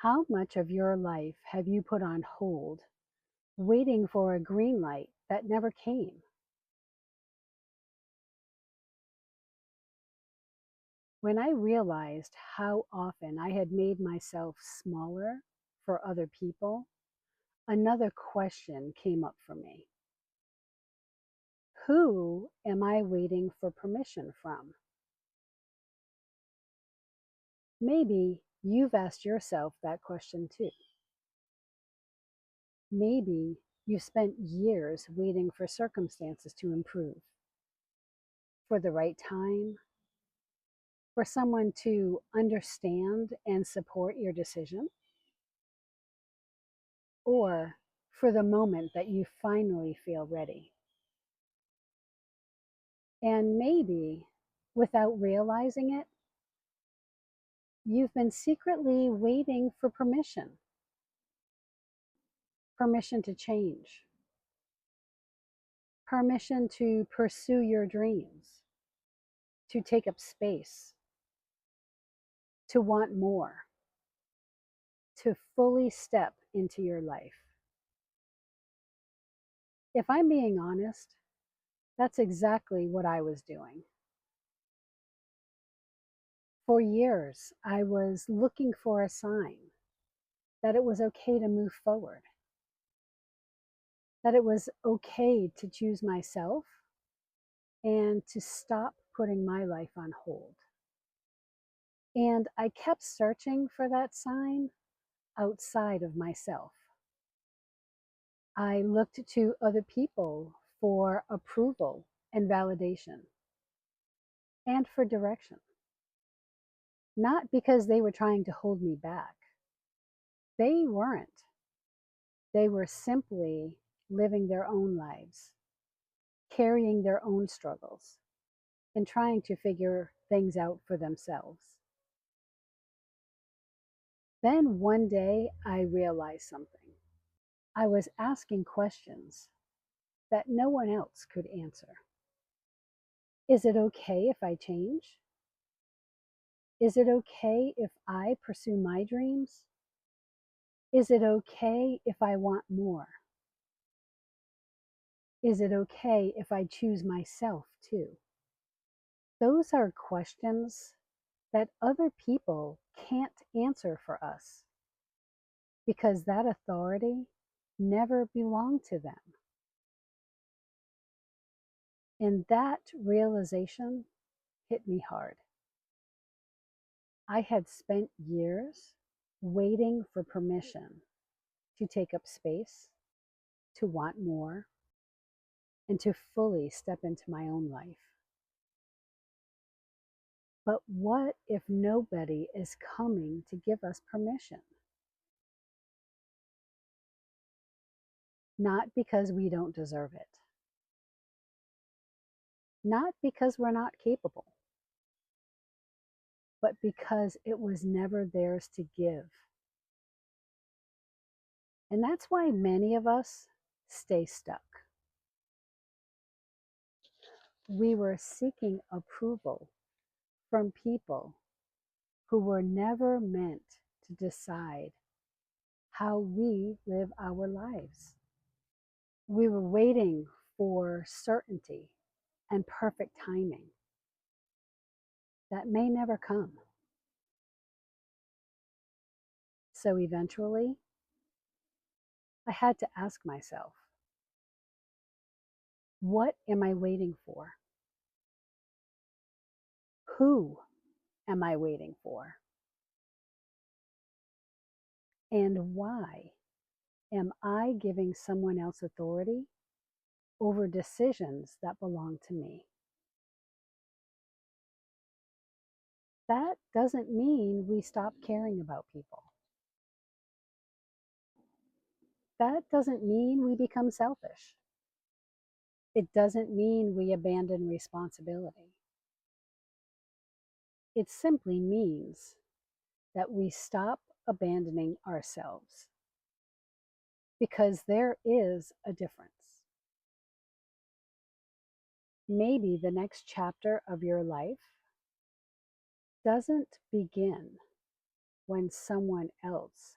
How much of your life have you put on hold, waiting for a green light that never came? When I realized how often I had made myself smaller for other people, another question came up for me. Who am I waiting for permission from? Maybe you've asked yourself that question too. Maybe you spent years waiting for circumstances to improve, for the right time, for someone to understand and support your decision, or for the moment that you finally feel ready. And maybe, without realizing it, you've been secretly waiting for permission to change, permission to pursue your dreams, to take up space, to want more, to fully step into your life. If I'm being honest, that's exactly what I was doing. For years, I was looking for a sign that it was okay to move forward, that it was okay to choose myself and to stop putting my life on hold. And I kept searching for that sign outside of myself. I looked to other people for approval and validation and for direction, not because they were trying to hold me back. They weren't. They were simply living their own lives, carrying their own struggles, and trying to figure things out for themselves. Then one day I realized something. I was asking questions that no one else could answer. Is it okay if I change? Is it okay if I pursue my dreams? Is it okay if I want more? Is it okay if I choose myself too? Those are questions that other people can't answer for us because that authority never belonged to them. And that realization hit me hard. I had spent years waiting for permission to take up space, to want more, and to fully step into my own life. But what if nobody is coming to give us permission? Not because we don't deserve it, not because we're not capable, but because it was never theirs to give. And that's why many of us stay stuck. We were seeking approval from people who were never meant to decide how we live our lives. We were waiting for certainty and perfect timing that may never come. So eventually, I had to ask myself, what am I waiting for? Who am I waiting for? And why am I giving someone else authority over decisions that belong to me? That doesn't mean we stop caring about people. That doesn't mean we become selfish. It doesn't mean we abandon responsibility. It simply means that we stop abandoning ourselves because there is a difference. Maybe the next chapter of your life doesn't begin when someone else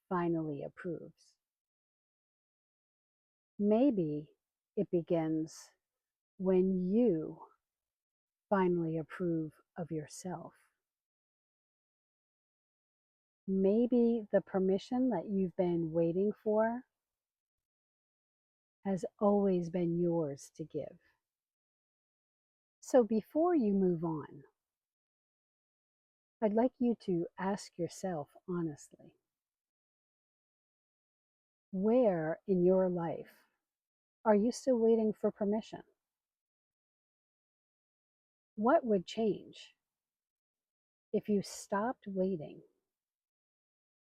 finally approves. Maybe it begins when you finally approve of yourself. Maybe the permission that you've been waiting for has always been yours to give. So before you move on, I'd like you to ask yourself honestly, where in your life are you still waiting for permission? What would change if you stopped waiting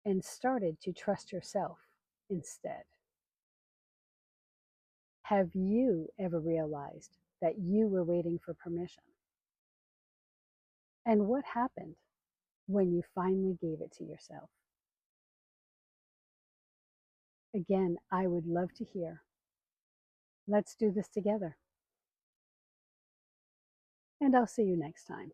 and started to trust yourself instead? Have you ever realized that you were waiting for permission? And what happened when you finally gave it to yourself? Again, I would love to hear. Let's do this together. And I'll see you next time.